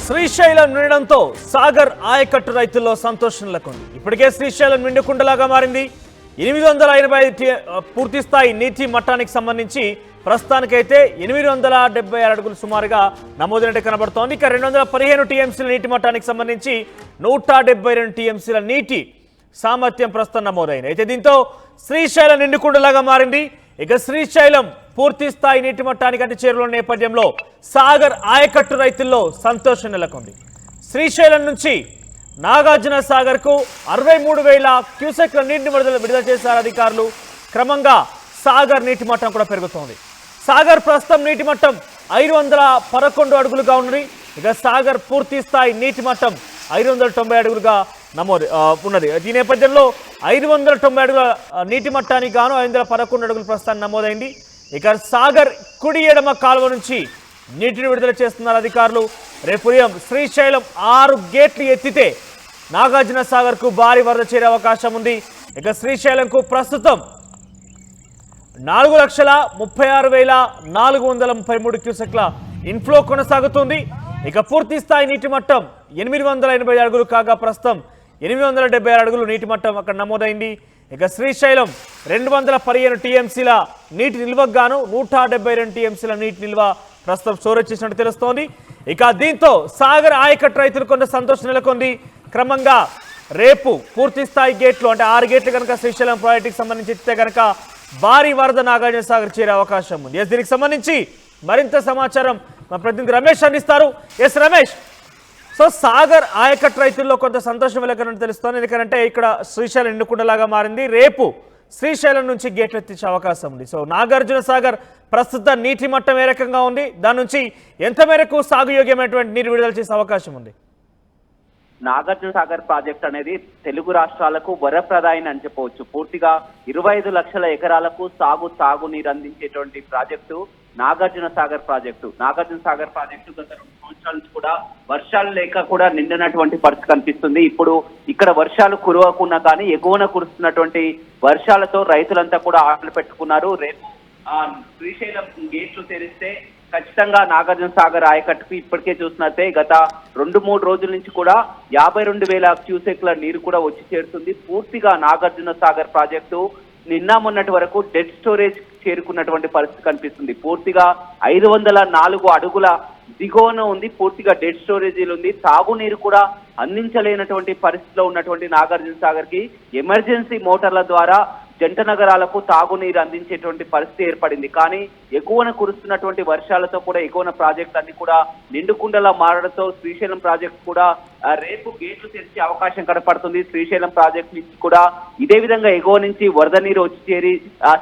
శ్రీశైలం నిండడంతో సాగర్ ఆయకట్టు రైతుల్లో సంతోషం నెలకొంది. ఇప్పటికే శ్రీశైలం నిండుకుండలాగా మారింది. 885 పూర్తి స్థాయి నీటి మట్టానికి సంబంధించి ప్రస్తుతానికైతే 876 అడుగులు సుమారుగా నమోదైనట్టు కనబడుతోంది. ఇక 215 టీఎంసీల నీటి మట్టానికి సంబంధించి 172 టీఎంసీల నీటి సామర్థ్యం ప్రస్తుతం నమోదైంది. అయితే దీంతో శ్రీశైలం నిండుకుండలాగా మారింది. ఇక శ్రీశైలం పూర్తి స్థాయి నీటి మట్టానికి అతి చేరువలో నేపథ్యంలో సాగర్ ఆయకట్టు రైతుల్లో సంతోషం నెలకొంది. శ్రీశైలం నుంచి నాగార్జున సాగర్ కు 63,000 క్యూసెక్ల నీటిని విడుదల చేశారు అధికారులు. క్రమంగా సాగర్ నీటి మట్టం కూడా పెరుగుతోంది. సాగర్ ప్రస్తుతం నీటి మట్టం 511 అడుగులుగా ఉన్నది. ఇక సాగర్ పూర్తి స్థాయి నీటి మట్టం 590 అడుగులుగా నమోదు ఉన్నది. ఈ నేపథ్యంలో 590 అడుగుల నీటి మట్టానికి గాను 511 అడుగులు ప్రస్తుతం నమోదైంది. ఇక సాగర్ కుడి ఎడమ కాలువ నుంచి నీటిని విడుదల చేస్తున్నారు అధికారులు. రేపు ఉదయం శ్రీశైలం 6 గేట్లు ఎత్తితే నాగార్జున సాగర్ కు భారీ వరద చేరే అవకాశం ఉంది. ఇక శ్రీశైలంకు ప్రస్తుతం 4,36,433 క్యూసెక్ల ఇన్ఫ్లో కొనసాగుతుంది. ఇక పూర్తి స్థాయి నీటి మట్టం 880 అడుగులు కాగా ప్రస్తుతం 876 అడుగులు నీటి మట్టం అక్కడ నమోదైంది. ఇక శ్రీశైలం 215 టీఎంసీల నీటి నిల్వకు గాను 172 టీఎంసీల నీటి నిల్వ ప్రస్తుతం స్టోరేజ్ చేసినట్టు తెలుస్తోంది. ఇక దీంతో సాగర్ ఆయకట్టు రైతులు కొంత సంతోషం నెలకొంది. క్రమంగా రేపు పూర్తి స్థాయి గేట్లు అంటే 6 గేట్లు కనుక శ్రీశైలం ప్రాజెక్టుకి సంబంధించి ఇస్తే కనుక భారీ వరద నాగార్జున సాగర్ చేరే అవకాశం ఉంది. దీనికి సంబంధించి మరింత సమాచారం మా ప్రతినిధి రమేష్ అందిస్తారు. ఎస్ రమేష్, సో సాగర్ ఆయకట్టు రైతుల్లో కొంత సంతోషం వెలకనని తెలుస్తోంది. ఎందుకంటే ఇక్కడ శ్రీశైలం నిండుకుండలాగా మారింది. రేపు శ్రీశైలం నుంచి గేట్లు ఎత్తించే అవకాశం ఉంది. సో నాగార్జున సాగర్ ప్రస్తుత నీటి మట్టం ఏ రకంగా ఉంది, దాని నుంచి ఎంత మేరకు సాగుయోగ్యమైనటువంటి నీరు విడుదల చేసే అవకాశం ఉంది? నాగార్జున సాగర్ ప్రాజెక్ట్ అనేది తెలుగు రాష్ట్రాలకు వరప్రదాయని అని చెప్పవచ్చు. పూర్తిగా 25 లక్షల ఎకరాలకు తాగునీరు అందించేటువంటి project Nagarjuna Sagar project. Nagarjuna Sagar project గత 2 సంవత్సరాల నుంచి కూడా వర్షాలు లేక కూడా నిండినటువంటి పరిస్థితి కనిపిస్తుంది. ఇప్పుడు ఇక్కడ వర్షాలు కురవకున్నా కానీ ఎగువన కురుస్తున్నటువంటి వర్షాలతో రైతులంతా కూడా ఆటలు పెట్టుకున్నారు. రేపు శ్రీశైలం గేట్లు తెరిస్తే ఖచ్చితంగా నాగార్జున సాగర్ ఆయకట్టుకు ఇప్పటికే చూసినట్టే గత 2-3 రోజుల నుంచి కూడా 52,000 క్యూసెక్ల నీరు కూడా వచ్చి చేరుతుంది. పూర్తిగా నాగార్జున సాగర్ ప్రాజెక్టు నిన్న మొన్నటి వరకు డెడ్ స్టోరేజ్ చేరుకున్నటువంటి పరిస్థితి కనిపిస్తుంది. పూర్తిగా 504 అడుగుల దిగువన ఉంది. పూర్తిగా డెడ్ స్టోరేజీలు ఉంది. తాగునీరు కూడా అందించలేనటువంటి పరిస్థితిలో ఉన్నటువంటి నాగార్జున సాగర్ కి ఎమర్జెన్సీ మోటార్ల ద్వారా జంట నగరాలకు తాగునీరు అందించేటువంటి పరిస్థితి ఏర్పడింది. కానీ ఎగువన కురుస్తున్నటువంటి వర్షాలతో కూడా ఎగువన ప్రాజెక్ట్ అన్ని కూడా నిండుకుండలా మారడంతో శ్రీశైలం ప్రాజెక్ట్ కూడా రేపు గేట్లు తెరిచే అవకాశం కనపడుతుంది. శ్రీశైలం ప్రాజెక్ట్ నుంచి కూడా ఇదే విధంగా ఎగువ నుంచి వరద నీరు వచ్చి చేరి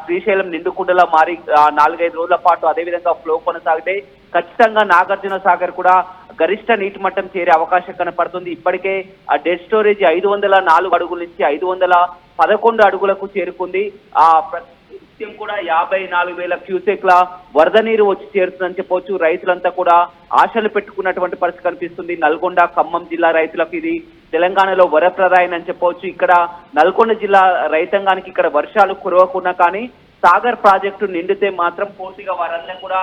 శ్రీశైలం నిండుకుండలా మారి 4-5 రోజుల పాటు అదే విధంగా ఫ్లో కొనసాగితే ఖచ్చితంగా నాగార్జున సాగర్ కూడా గరిష్ట నీటి మట్టం చేరే అవకాశం కనపడుతుంది. ఇప్పటికే ఆ డెడ్ స్టోరేజ్ 504 అడుగుల నుంచి 511 అడుగులకు చేరుకుంది. నిత్యం కూడా 54,000 క్యూసెక్ల వరద నీరు వచ్చి చేరుతుందని చెప్పవచ్చు. రైతులంతా కూడా ఆశలు పెట్టుకున్నటువంటి పరిస్థితి కనిపిస్తుంది. నల్గొండ, ఖమ్మం జిల్లా రైతులకు ఇది తెలంగాణలో వరప్రదాయని అని చెప్పవచ్చు. ఇక్కడ నల్గొండ జిల్లా రైతాంగానికి ఇక్కడ వర్షాలు కురవకున్నా కానీ సాగర్ ప్రాజెక్టు నిండితే మాత్రం పూర్తిగా వారందరూ కూడా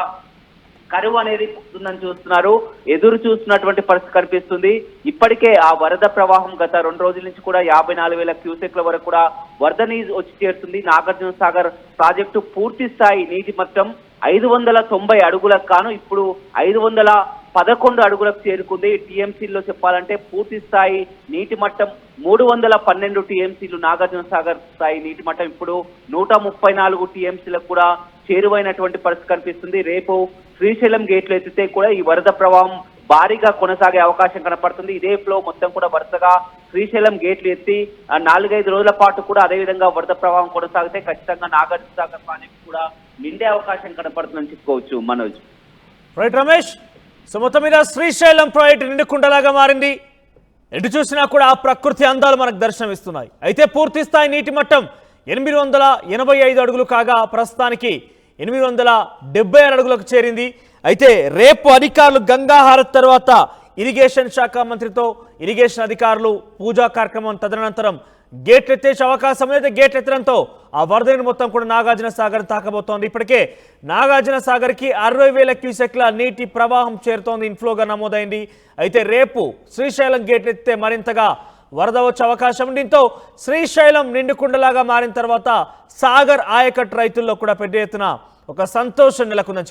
కరువు అనేది పుట్టిందని చూస్తున్నారు. ఎదురు చూస్తున్నటువంటి పరిస్థితి కనిపిస్తుంది. ఇప్పటికే ఆ వరద ప్రవాహం గత 2 రోజుల నుంచి కూడా 54,000 క్యూసెక్ల వరకు కూడా వరద నీరు వచ్చి చేరుతుంది. నాగార్జున సాగర్ ప్రాజెక్టు పూర్తి స్థాయి నీటి మట్టం 590 అడుగులకు కాను ఇప్పుడు 511 అడుగులకు చేరుకుంది. టీఎంసీల్లో చెప్పాలంటే పూర్తి స్థాయి నీటి మట్టం 312 టీఎంసీలు. నాగార్జున సాగర్ స్థాయి నీటి మట్టం ఇప్పుడు 134 టీఎంసీలకు కూడా చేరువైనటువంటి పరిస్థితి కనిపిస్తుంది. రేపు శ్రీశైలం గేట్లు ఎత్తితే కూడా ఈ వరద ప్రవాహం భారీగా కొనసాగే అవకాశం కనపడుతుంది. ఇదే ఫ్లో మొత్తం కూడా వరుసగా శ్రీశైలం గేట్లు ఎత్తి 4-5 రోజుల పాటు కూడా అదేవిధంగా వరద ప్రవాహం కొనసాగితే ఖచ్చితంగా నాగార్జున సాగర్ ప్రాజెక్టు కూడా నిండే అవకాశం కనపడుతుందని చెప్పుకోవచ్చు. మనోజ్, రైట్ రమేష్, సో మొత్తం మీద శ్రీశైలం ప్రాజెక్టు నిండుకుండలాగా మారింది. ఎటు చూసినా కూడా ఆ ప్రకృతి అందాలు మనకు దర్శనమిస్తున్నాయి. అయితే పూర్తి స్థాయి నీటి మట్టం 885 అడుగులు కాగా ప్రస్తుతానికి 876 అడుగులకు చేరింది. అయితే రేపు అధికారులు గంగా హారతి తర్వాత ఇరిగేషన్ శాఖ మంత్రితో ఇరిగేషన్ అధికారులు పూజా కార్యక్రమం తదనంతరం గేట్లు ఎత్తేసే అవకాశం అయితే గేట్లు ఎత్తడంతో ఆ వరద నీరు మొత్తం కూడా నాగార్జున సాగర్ తాకబోతోంది. ఇప్పటికే నాగార్జున సాగర్కి 60,000 క్యూసెక్ల నీటి ప్రవాహం చేరుతోంది, ఇన్ఫ్లోగా నమోదైంది. అయితే రేపు శ్రీశైలం గేట్లు ఎత్తితే మరింతగా వరద వచ్చే అవకాశం. దీంతో శ్రీశైలం నిండుకుండలాగా మారిన తర్వాత సాగర్ ఆయకట్టు రైతుల్లో కూడా పెద్ద ఎత్తున ఒక సంతోషం నెలకొందని